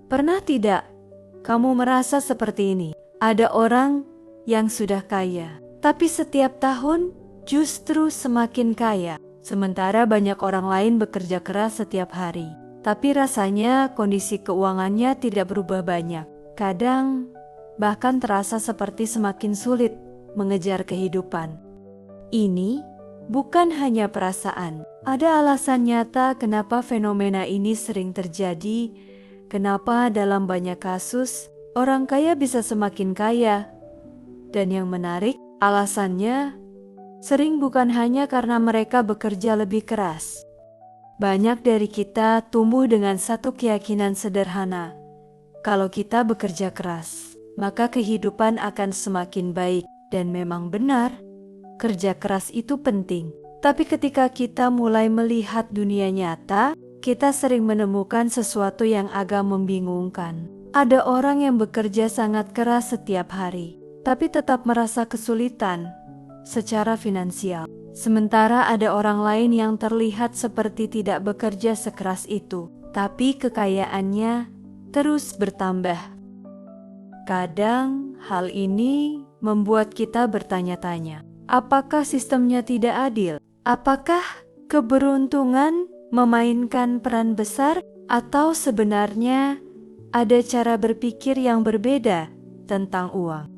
Pernah tidak kamu merasa seperti ini? Ada orang yang sudah kaya, tapi setiap tahun justru semakin kaya. Sementara banyak orang lain bekerja keras setiap hari, tapi rasanya kondisi keuangannya tidak berubah banyak. Kadang bahkan terasa seperti semakin sulit mengejar kehidupan. Ini bukan hanya perasaan. Ada alasan nyata kenapa fenomena ini sering terjadi. Kenapa dalam banyak kasus orang kaya bisa semakin kaya. Dan yang menarik, alasannya sering bukan hanya karena mereka bekerja lebih keras. Banyak dari kita tumbuh dengan satu keyakinan sederhana. Kalau kita bekerja keras, maka kehidupan akan semakin baik. Dan memang benar, kerja keras itu penting. Tapi ketika kita mulai melihat dunia nyata, kita sering menemukan sesuatu yang agak membingungkan. Ada orang yang bekerja sangat keras setiap hari, tapi tetap merasa kesulitan secara finansial. Sementara ada orang lain yang terlihat seperti tidak bekerja sekeras itu, tapi kekayaannya terus bertambah. Kadang hal ini membuat kita bertanya-tanya, apakah sistemnya tidak adil? Apakah keberuntungan memainkan peran besar, atau sebenarnya ada cara berpikir yang berbeda tentang uang?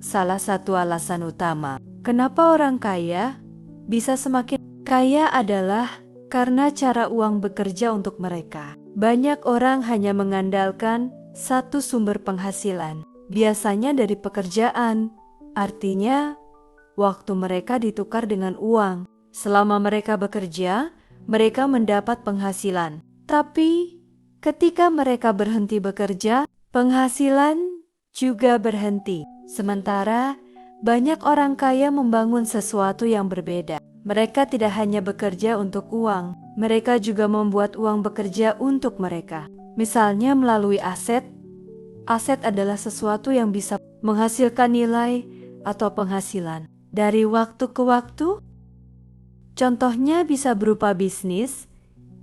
Salah satu alasan utama kenapa orang kaya bisa semakin kaya adalah karena cara uang bekerja untuk mereka. Banyak orang hanya mengandalkan satu sumber penghasilan, biasanya dari pekerjaan. Artinya, waktu mereka ditukar dengan uang. Selama mereka bekerja, mereka mendapat penghasilan. Tapi, ketika mereka berhenti bekerja, penghasilan juga berhenti. Sementara, banyak orang kaya membangun sesuatu yang berbeda. Mereka tidak hanya bekerja untuk uang, mereka juga membuat uang bekerja untuk mereka. Misalnya melalui aset. Aset adalah sesuatu yang bisa menghasilkan nilai atau penghasilan dari waktu ke waktu. Contohnya bisa berupa bisnis,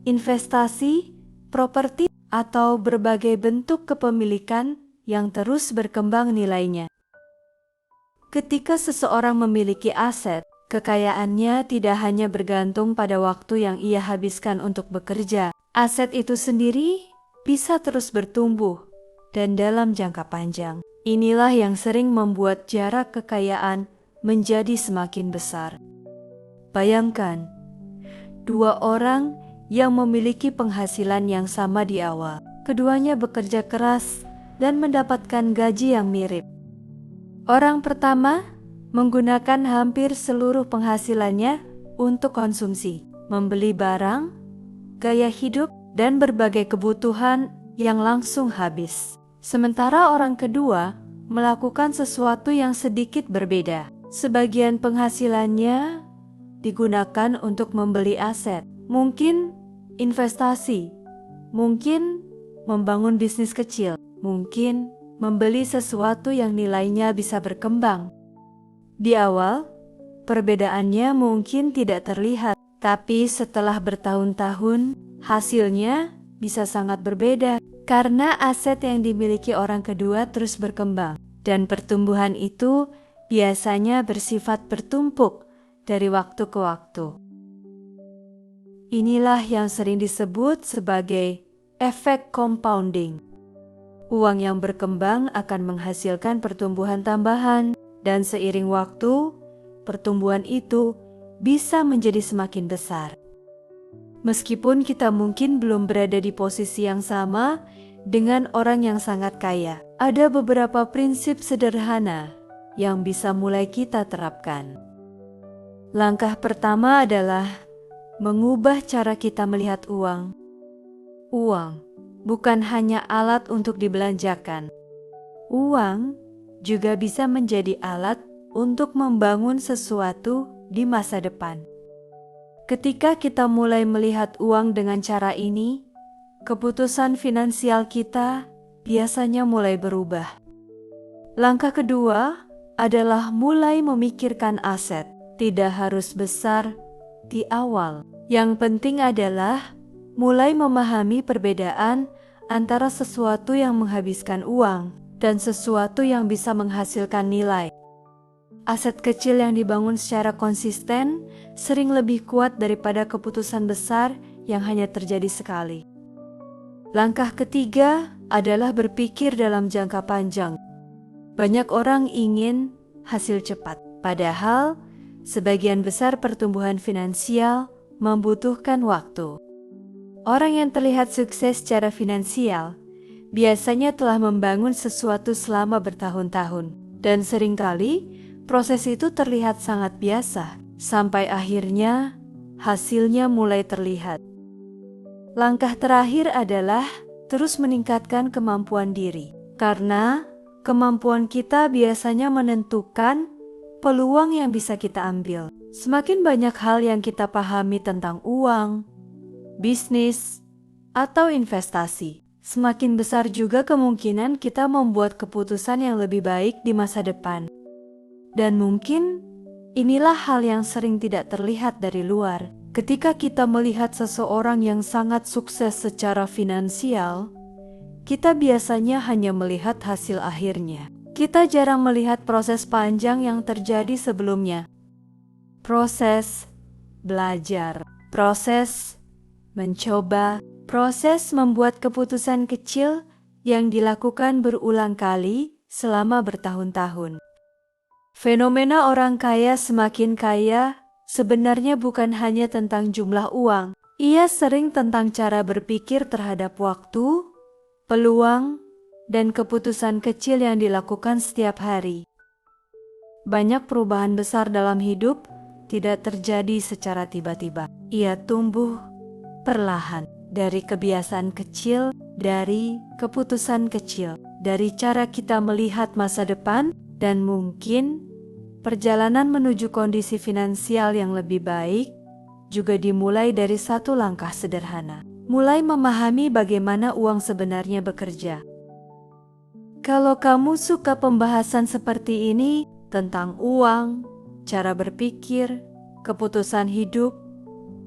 investasi, properti, atau berbagai bentuk kepemilikan yang terus berkembang nilainya. Ketika seseorang memiliki aset, kekayaannya tidak hanya bergantung pada waktu yang ia habiskan untuk bekerja. Aset itu sendiri bisa terus bertumbuh dan dalam jangka panjang. Inilah yang sering membuat jarak kekayaan menjadi semakin besar. Bayangkan, dua orang yang memiliki penghasilan yang sama di awal. Keduanya bekerja keras dan mendapatkan gaji yang mirip. Orang pertama menggunakan hampir seluruh penghasilannya untuk konsumsi, membeli barang, gaya hidup, dan berbagai kebutuhan yang langsung habis. Sementara orang kedua melakukan sesuatu yang sedikit berbeda. Sebagian penghasilannya digunakan untuk membeli aset, mungkin investasi, mungkin membangun bisnis kecil, mungkin membeli sesuatu yang nilainya bisa berkembang. Di awal, perbedaannya mungkin tidak terlihat, tapi setelah bertahun-tahun, hasilnya bisa sangat berbeda karena aset yang dimiliki orang kedua terus berkembang, dan pertumbuhan itu biasanya bersifat bertumpuk dari waktu ke waktu. Inilah yang sering disebut sebagai efek compounding. Uang yang berkembang akan menghasilkan pertumbuhan tambahan, dan seiring waktu, pertumbuhan itu bisa menjadi semakin besar. Meskipun kita mungkin belum berada di posisi yang sama dengan orang yang sangat kaya, ada beberapa prinsip sederhana yang bisa mulai kita terapkan. Langkah pertama adalah mengubah cara kita melihat uang. Uang bukan hanya alat untuk dibelanjakan. Uang juga bisa menjadi alat untuk membangun sesuatu di masa depan. Ketika kita mulai melihat uang dengan cara ini, keputusan finansial kita biasanya mulai berubah. Langkah kedua adalah mulai memikirkan aset. Tidak harus besar di awal. Yang penting adalah mulai memahami perbedaan antara sesuatu yang menghabiskan uang dan sesuatu yang bisa menghasilkan nilai. Aset kecil yang dibangun secara konsisten sering lebih kuat daripada keputusan besar yang hanya terjadi sekali. Langkah ketiga adalah berpikir dalam jangka panjang. Banyak orang ingin hasil cepat, padahal sebagian besar pertumbuhan finansial membutuhkan waktu. Orang yang terlihat sukses secara finansial biasanya telah membangun sesuatu selama bertahun-tahun, dan seringkali proses itu terlihat sangat biasa, sampai akhirnya hasilnya mulai terlihat. Langkah terakhir adalah terus meningkatkan kemampuan diri, karena kemampuan kita biasanya menentukan peluang yang bisa kita ambil. Semakin banyak hal yang kita pahami tentang uang, bisnis, atau investasi, semakin besar juga kemungkinan kita membuat keputusan yang lebih baik di masa depan. Dan mungkin inilah hal yang sering tidak terlihat dari luar. Ketika kita melihat seseorang yang sangat sukses secara finansial, kita biasanya hanya melihat hasil akhirnya. Kita jarang melihat proses panjang yang terjadi sebelumnya. Proses belajar, proses mencoba, proses membuat keputusan kecil yang dilakukan berulang kali selama bertahun-tahun. Fenomena orang kaya semakin kaya sebenarnya bukan hanya tentang jumlah uang. Ia sering tentang cara berpikir terhadap waktu, peluang, dan keputusan kecil yang dilakukan setiap hari. Banyak perubahan besar dalam hidup tidak terjadi secara tiba-tiba. Ia tumbuh perlahan dari kebiasaan kecil, dari keputusan kecil, dari cara kita melihat masa depan, dan mungkin perjalanan menuju kondisi finansial yang lebih baik juga dimulai dari satu langkah sederhana. Mulai memahami bagaimana uang sebenarnya bekerja. Kalau kamu suka pembahasan seperti ini tentang uang, cara berpikir, keputusan hidup,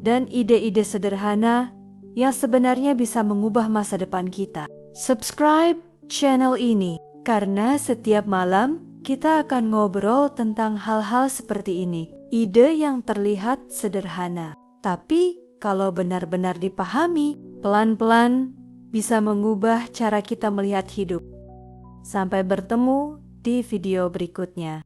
dan ide-ide sederhana yang sebenarnya bisa mengubah masa depan kita, subscribe channel ini karena setiap malam kita akan ngobrol tentang hal-hal seperti ini. Ide yang terlihat sederhana, tapi kalau benar-benar dipahami, pelan-pelan bisa mengubah cara kita melihat hidup. Sampai bertemu di video berikutnya.